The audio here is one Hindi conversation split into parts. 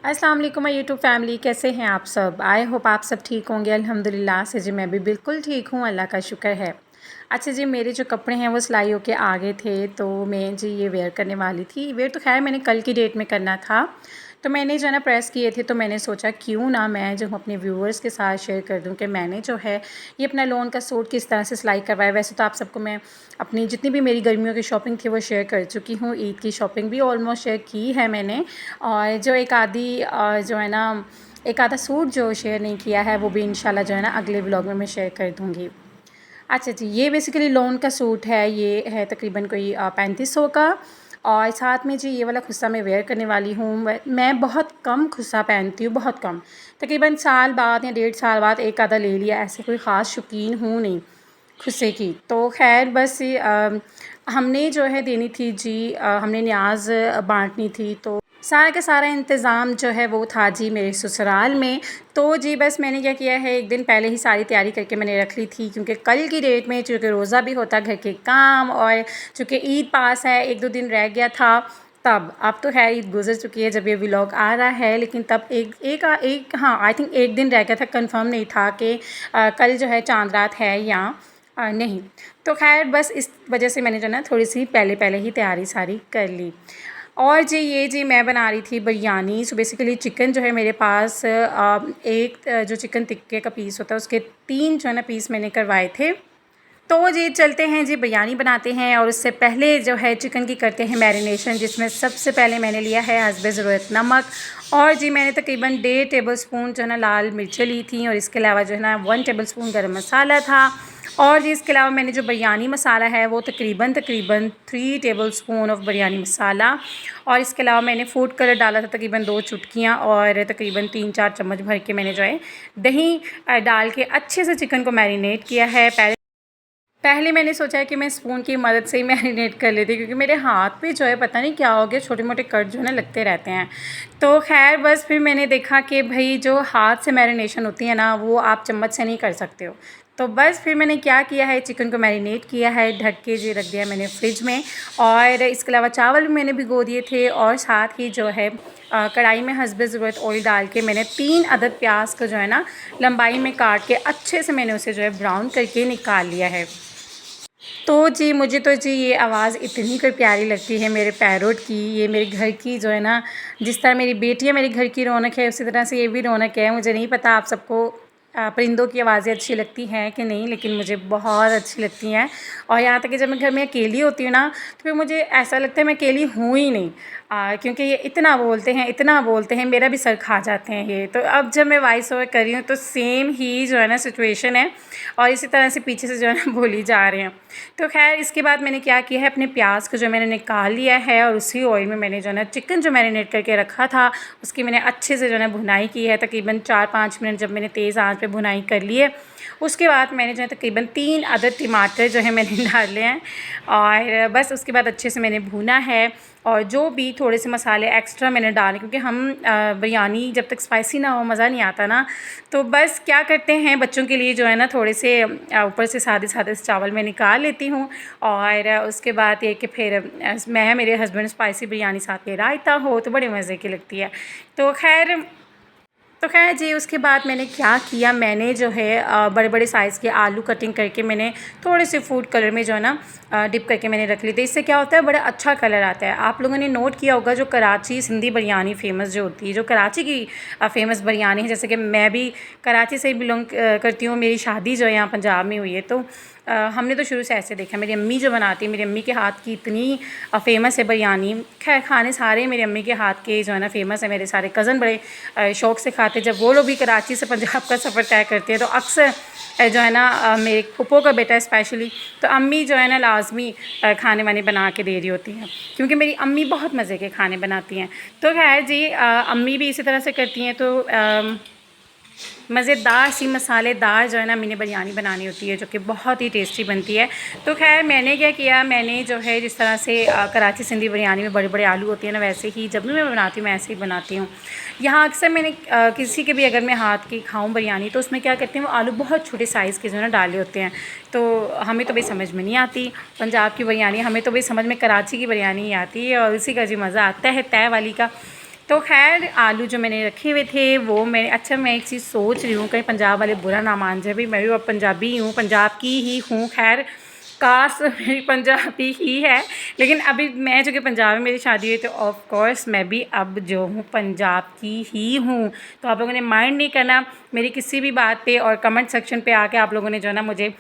अस्सलाम वालेकुम माय यूट्यूब फैमिली, कैसे हैं आप सब। आई होप आप सब ठीक होंगे। अल्हम्दुलिल्लाह से जी मैं भी बिल्कुल ठीक हूँ, अल्लाह का शुक्र है। अच्छा जी, मेरे जो कपड़े हैं वो सिलाई होके आ गए थे, तो मैं जी ये वेयर करने वाली थी। वेयर तो खैर मैंने कल की डेट में करना था, तो मैंने जो है ना प्रेस किए थे, तो मैंने सोचा क्यों ना मैं जो अपने व्यूअर्स के साथ शेयर कर दूं कि मैंने जो है ये अपना लोन का सूट किस तरह से सिलाई करवाया। वैसे तो आप सबको मैं अपनी जितनी भी मेरी गर्मियों की शॉपिंग थी वो शेयर कर चुकी हूँ। ईद की शॉपिंग भी ऑलमोस्ट शेयर की है मैंने, और जो एक आधी जो है ना एक आधा सूट जो शेयर नहीं किया है वो भी इंशाल्लाह जो है ना अगले व्लॉग में मैं शेयर कर दूँगी। अच्छा जी, ये बेसिकली लोन का सूट है। ये है तकरीबन कोई 3500 का, और साथ में जी ये वाला खुस्सा मैं वेयर करने वाली हूँ। मैं बहुत कम खुस्सा पहनती हूँ, बहुत कम, तकरीबन साल बाद या 1.5 साल बाद एक आधा ले लिया। ऐसे कोई ख़ास शौकीन हूँ नहीं खुस्से की। तो खैर बस हमने जो है देनी थी जी, हमने न्याज़ बांटनी थी, तो सारा का सारा इंतज़ाम जो है वो था जी मेरे ससुराल में। तो जी बस मैंने क्या किया है, एक दिन पहले ही सारी तैयारी करके मैंने रख ली थी, क्योंकि कल की डेट में चूँकि रोज़ा भी होता, घर के काम, और चूँकि ईद पास है, 1-2 दिन रह गया था तब। अब तो खैर ईद गुज़र चुकी है जब ये व्लॉग आ रहा है, लेकिन तब एक हाँ आई थिंक एक दिन रह गया था। कंफर्म नहीं था कि कल जो है चांद रात है या नहीं। तो खैर बस इस वजह से मैंने जो है थोड़ी सी पहले पहले ही तैयारी सारी कर ली। और जी मैं बना रही थी बिरयानी। सो बेसिकली चिकन जो है मेरे पास जो चिकन टिक्के का पीस होता है उसके 3 जो है ना पीस मैंने करवाए थे। तो जी चलते हैं जी बिरयानी बनाते हैं, और उससे पहले जो है चिकन की करते हैं मैरिनेशन, जिसमें सबसे पहले मैंने लिया है हस्बे ज़रूरत नमक, और जी मैंने तकरीबन 1.5 टेबल स्पून जो है ना लाल मिर्चें ली थी, और इसके अलावा जो है ना 1 टेबल स्पून गर्म मसाला था। और जी इसके अलावा मैंने जो बिरयानी मसाला है वो तकरीबन 3 टेबल स्पून ऑफ बिरयानी मसाला, और इसके अलावा मैंने फूड कलर डाला था तकरीबन 2 चुटकियाँ, और तकरीबन 3-4 चम्मच भर के मैंने जो है दही डाल के अच्छे से चिकन को मैरिनेट किया है। पहले मैंने सोचा है कि मैं स्पून की मदद से ही मैरिनेट कर लेती, क्योंकि मेरे हाथ पे जो है पता नहीं क्या हो गया, छोटे मोटे कट जो है ना लगते रहते हैं। तो खैर बस फिर मैंने देखा कि भाई जो हाथ से मैरिनेशन होती है ना वो आप चम्मच से नहीं कर सकते हो। तो बस फिर मैंने क्या किया है, चिकन को मैरिनेट किया है, ढक के जी रख दिया मैंने फ्रिज में। और इसके अलावा चावल भी मैंने भिगो दिए थे, और साथ ही जो है कढ़ाई में हस्बे ज़रूरत ऑयल डाल के मैंने 3 अदद प्याज को जो है ना लंबाई में काट के अच्छे से मैंने उसे जो है ब्राउन करके निकाल लिया है। तो जी मुझे तो जी ये आवाज़ इतनी कोई प्यारी लगती है मेरे पैरोट की। ये मेरे घर की जो है ना, जिस तरह मेरी बेटियाँ मेरे घर की रौनक है, उसी तरह से ये भी रौनक है। मुझे नहीं पता आप सबको परिंदों की आवाज़ें अच्छी लगती हैं कि नहीं, लेकिन मुझे बहुत अच्छी लगती हैं। और यहाँ तक कि जब मैं घर में अकेली होती हूँ ना, तो फिर मुझे ऐसा लगता है मैं अकेली हूँ ही नहीं, क्योंकि ये इतना बोलते हैं, मेरा भी सर खा जाते हैं ये। तो अब जब मैं वॉइस ओवर कर रही हूँ तो सेम ही जो है ना सिचुएशन है, और इसी तरह से पीछे से जो है ना बोली जा रहे हैं। तो खैर इसके बाद मैंने क्या किया है, अपने प्याज को जो मैंने निकाल लिया है, और उसी ऑयल में मैंने जो है ना चिकन जो मैरिनेट करके रखा था उसकी मैंने अच्छे से जो है ना भुनाई की है। तकरीबन 4-5 मिनट जब मैंने तेज़ आंच पे भुनाई कर ली है, उसके बाद मैंने जो है तकरीबन 3 अदद टमाटर जो है मैंने डाले हैं, और बस उसके बाद अच्छे से मैंने भुना है। और जो भी थोड़े से मसाले एक्स्ट्रा मैंने डाले, क्योंकि हम बिरयानी जब तक स्पाइसी ना हो मज़ा नहीं आता ना। तो बस क्या करते हैं, बच्चों के लिए जो है ना थोड़े से ऊपर से सादे सादे से चावल मैं निकाल लेती हूँ, और उसके बाद ये कि फिर मैं मेरे हस्बैंड स्पाइसी बिरयानी साथ में रायता हो तो बड़े मज़े की लगती है। तो खैर जी उसके बाद मैंने क्या किया, मैंने जो है बड़े बड़े साइज़ के आलू कटिंग करके मैंने थोड़े से फूड कलर में जो है ना डिप करके मैंने रख ली थी। इससे क्या होता है, बड़ा अच्छा कलर आता है। आप लोगों ने नोट किया होगा, जो कराची सिंधी बिरयानी फ़ेमस जो होती है, जो कराची की फ़ेमस बिरयानी है, जैसे कि मैं भी कराची से ही बिलोंग करती हूँ, मेरी शादी जो है यहाँ पंजाब में हुई है। तो हमने तो शुरू से ऐसे देखा, मेरी अम्मी जो बनाती है, मेरी अम्मी के हाथ की इतनी फ़ेमस है बिरयानी। खैर खाने सारे मेरी अम्मी के हाथ के जो है ना फ़ेमस है। मेरे सारे कज़न बड़े शौक़ से खाते। जब वो लोग भी कराची से पंजाब का सफ़र तय करते हैं तो अक्सर जो है ना मेरे फूफो का बेटा स्पेशली, तो अम्मी जो है ना लाजमी खाने वाने बना के दे रही होती हैं, क्योंकि मेरी अम्मी बहुत मज़े के खाने बनाती हैं। तो खैर जी अम्मी भी इसी तरह से करती हैं। तो मज़ेदार सी मसालेदार जो है ना मैंने बिरयानी बनानी होती है, जो कि बहुत ही टेस्टी बनती है। तो खैर मैंने क्या किया, मैंने जो है जिस तरह से कराची सिंधी बिरयानी में बड़े बड़े आलू होते हैं ना, वैसे ही जब भी मैं बनाती हूँ मैं ऐसे ही बनाती हूँ। यहाँ अक्सर मैंने किसी के भी अगर मैं हाथ की खाऊँ बिरयानी, तो उसमें क्या करते हैं, वो आलू बहुत छोटे साइज़ के जो है ना डाले होते हैं। तो हमें तो भाई समझ में नहीं आती पंजाब की बिरयानी, हमें तो भाई समझ में कराची की बिरयानी ही आती है, और उसी का जी मज़ा आता है तय वाली का। तो खैर आलू जो मैंने रखे हुए थे वो मैं एक चीज़ सोच रही हूँ, कहीं पंजाब वाले बुरा ना मान जाए, भाई मैं भी अब पंजाबी हूँ, पंजाब की ही हूँ। खैर कास्ट मेरी पंजाबी ही है, लेकिन अभी मैं जो कि पंजाब में मेरी शादी हुई, तो ऑफ कोर्स मैं भी अब जो हूँ पंजाब की ही हूँ। तो आप लोगों ने माइंड नहीं करना मेरी किसी भी बात पे, और कमेंट सेक्शन पे आके आप लोगों ने जो है ना मुझे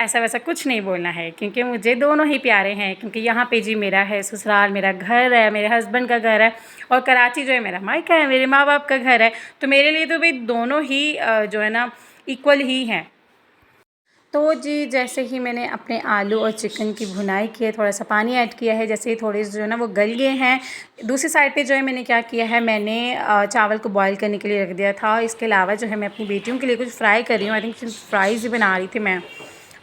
ऐसा वैसा कुछ नहीं बोलना है, क्योंकि मुझे दोनों ही प्यारे हैं। क्योंकि यहाँ पे जी मेरा है ससुराल, मेरा घर है, मेरे हस्बैंड का घर है, और कराची जो है मेरा मायका है, मेरे माँ बाप का घर है। तो मेरे लिए तो भाई दोनों ही जो है ना इक्वल ही हैं। तो जी जैसे ही मैंने अपने आलू और चिकन की भुनाई की है, थोड़ा सा पानी ऐड किया है, जैसे ही थोड़े जो है ना वो गल गए हैं, दूसरी साइड पे जो है मैंने क्या किया है, मैंने चावल को बॉईल करने के लिए रख दिया था। इसके अलावा जो है मैं अपनी बेटियों के लिए कुछ फ्राई कर रही हूँ। आई थिंक फ्राइज़ ही बना रही थी मैं,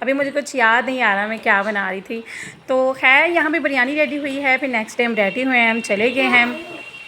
अभी मुझे कुछ याद नहीं आ रहा मैं क्या बना रही थी। तो खैर यहाँ पे बिरयानी रेडी हुई है, फिर नेक्स्ट टाइम रेडी हुए हैं, हम चले गए हैं।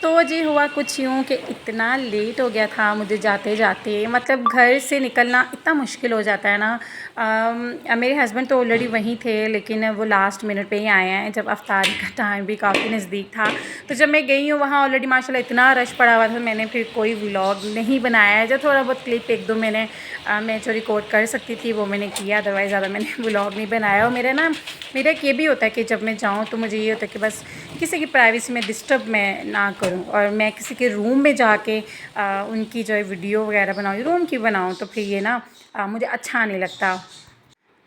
तो जी हुआ कुछ यूँ कि इतना लेट हो गया था मुझे जाते जाते, मतलब घर से निकलना इतना मुश्किल हो जाता है ना। मेरे हस्बैंड तो ऑलरेडी वहीं थे, लेकिन वो लास्ट मिनट पे ही आए हैं, जब अफ्तारी का टाइम भी काफ़ी नज़दीक था। तो जब मैं गई हूँ वहाँ ऑलरेडी माशाल्लाह इतना रश पड़ा हुआ था, मैंने फिर कोई व्लॉग नहीं बनाया है। जो थोड़ा बहुत क्लिप एक दो मैं जो रिकॉर्ड कर सकती थी वो मैंने किया, अदरवाइज़ ज़्यादा मैंने व्लॉग नहीं बनाया। और मेरा एक ये भी होता है कि जब मैं जाऊँ तो मुझे ये होता है कि बस किसी की प्राइवेसी में डिस्टर्ब मैं ना करूँ, और मैं किसी के रूम में जाके उनकी जो है वीडियो वगैरह बनाऊँ, रूम की बनाऊँ, तो फिर ये ना मुझे अच्छा नहीं लगता।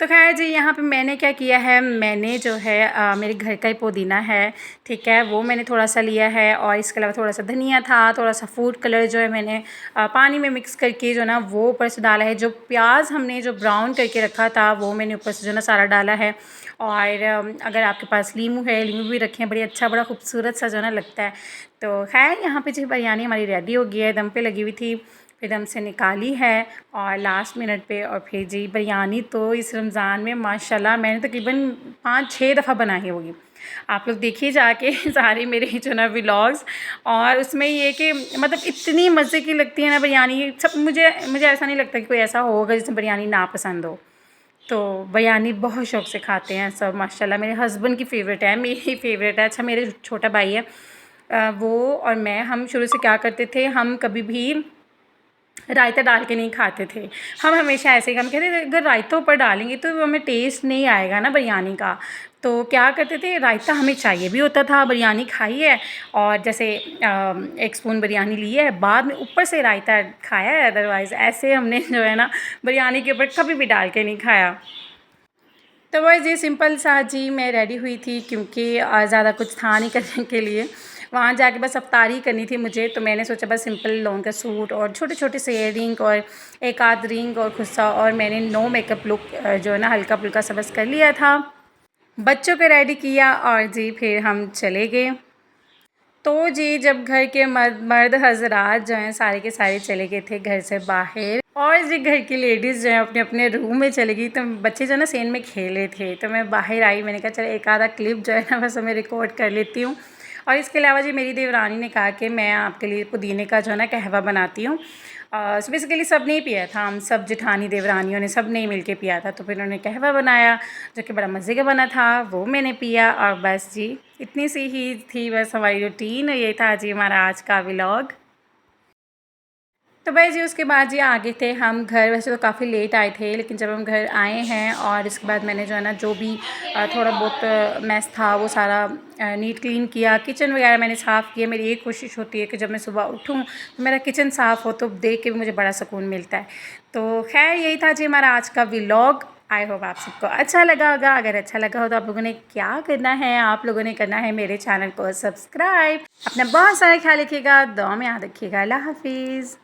तो खैर जी यहाँ पे मैंने क्या किया है, मैंने जो है मेरे घर का ही पुदीना है, ठीक है, वो मैंने थोड़ा सा लिया है, और इसके अलावा थोड़ा सा धनिया था, थोड़ा सा फूड कलर जो है मैंने पानी में मिक्स करके जो ना वो ऊपर से डाला है। जो प्याज हमने जो ब्राउन करके रखा था वो मैंने ऊपर से जो ना सारा डाला है। और अगर आपके पास लीमू है, लीमू भी रखें, बड़ी अच्छा बड़ा खूबसूरत सा जो ना लगता है। तो खैर यहाँ पे जो बिरयानी हमारी रेडी हो गई है, दम पे लगी हुई थी, फिर दम से निकाली है और लास्ट मिनट पे। और फिर जी बिरयानी तो इस रमज़ान में माशाल्लाह मैंने तकरीबन 5-6 दफ़ा बनाई होगी। आप लोग देखिए जाके सारे मेरे जो ना व्लॉग्स, और उसमें ये कि मतलब इतनी मज़े की लगती है ना बिरयानी। सब मुझे ऐसा नहीं लगता कि कोई ऐसा होगा जिसे बिरयानी ना पसंद हो। तो बिरयानी बहुत शौक़ से खाते हैं सब माशाल्लाह। मेरे हस्बैंड की फ़ेवरेट है, मेरी फ़ेवरेट है। अच्छा मेरे छोटा भाई है, वो और मैं, हम शुरू से क्या करते थे, हम कभी भी रायता डाल के नहीं खाते थे। हम हमेशा ऐसे ही हम कहते थे अगर रायता ऊपर डालेंगे तो हमें टेस्ट नहीं आएगा ना बिरयानी का। तो क्या करते थे, रायता हमें चाहिए भी होता था। बिरयानी खाई है और जैसे एक स्पून बिरयानी ली है, बाद में ऊपर से रायता खाया है, अदरवाइज़ ऐसे हमने जो है ना बिरयानी के ऊपर कभी भी डाल के नहीं खाया। तो बस ये सिंपल सा जी मैं रेडी हुई थी, क्योंकि ज़्यादा कुछ था नहीं करने के लिए। वहाँ जाके बस अफ्तारी करनी थी मुझे, तो मैंने सोचा बस सिंपल लॉन्ग का सूट और छोटे-छोटे से इयररिंग और एक आध रिंग और खुस्सा, और मैंने नो मेकअप लुक जो है ना हल्का-फुल्का सा बस कर लिया था। बच्चों को रेडी किया और जी फिर हम चले गए। तो जी जब घर के मर्द हज़रात जो हैं सारे के सारे चले गए थे घर से बाहर, और जी घर की लेडीज़ जो हैं अपने अपने रूम में चली गई, तो बच्चे जो है ना सेन में खेले थे, तो मैं बाहर आई, मैंने कहा चलो एक आधा क्लिप जो है ना बस मैं रिकॉर्ड कर लेती हूँ। और इसके अलावा जी मेरी देवरानी ने कहा कि मैं आपके लिए पुदीने का जो है ना कहवा बनाती हूँ। बेसिकली सब ने पिया था, हम सब जेठानी देवरानियों ने सब ने मिल के पिया था, तो फिर उन्होंने कहवा बनाया जो कि बड़ा मज़े का बना था, वो मैंने पिया। और बस जी इतनी सी ही थी बस हमारी रूटीन, और ये था जी हमारा आज का व्लॉग। तो भाई जी उसके बाद जी आगे थे हम घर। वैसे तो काफ़ी लेट आए थे, लेकिन जब हम घर आए हैं और इसके बाद मैंने जो है ना जो भी थोड़ा बहुत मैस था वो सारा नीट क्लीन किया, किचन वगैरह मैंने साफ़ किया। मेरी एक कोशिश होती है कि जब मैं सुबह उठूँ तो मेरा किचन साफ़ हो, तो देख के भी मुझे बड़ा सुकून मिलता है। तो खैर यही था जी हमारा आज का व्लॉग। आई होप आप सबको अच्छा लगा होगा। अगर अच्छा लगा हो तो आप लोगों ने क्या करना है, आप लोगों ने करना है मेरे चैनल को सब्सक्राइब। अपना बहुत सारा ख्याल रखिएगा, दुआ में याद रखिएगा। अल्लाह हाफिज़।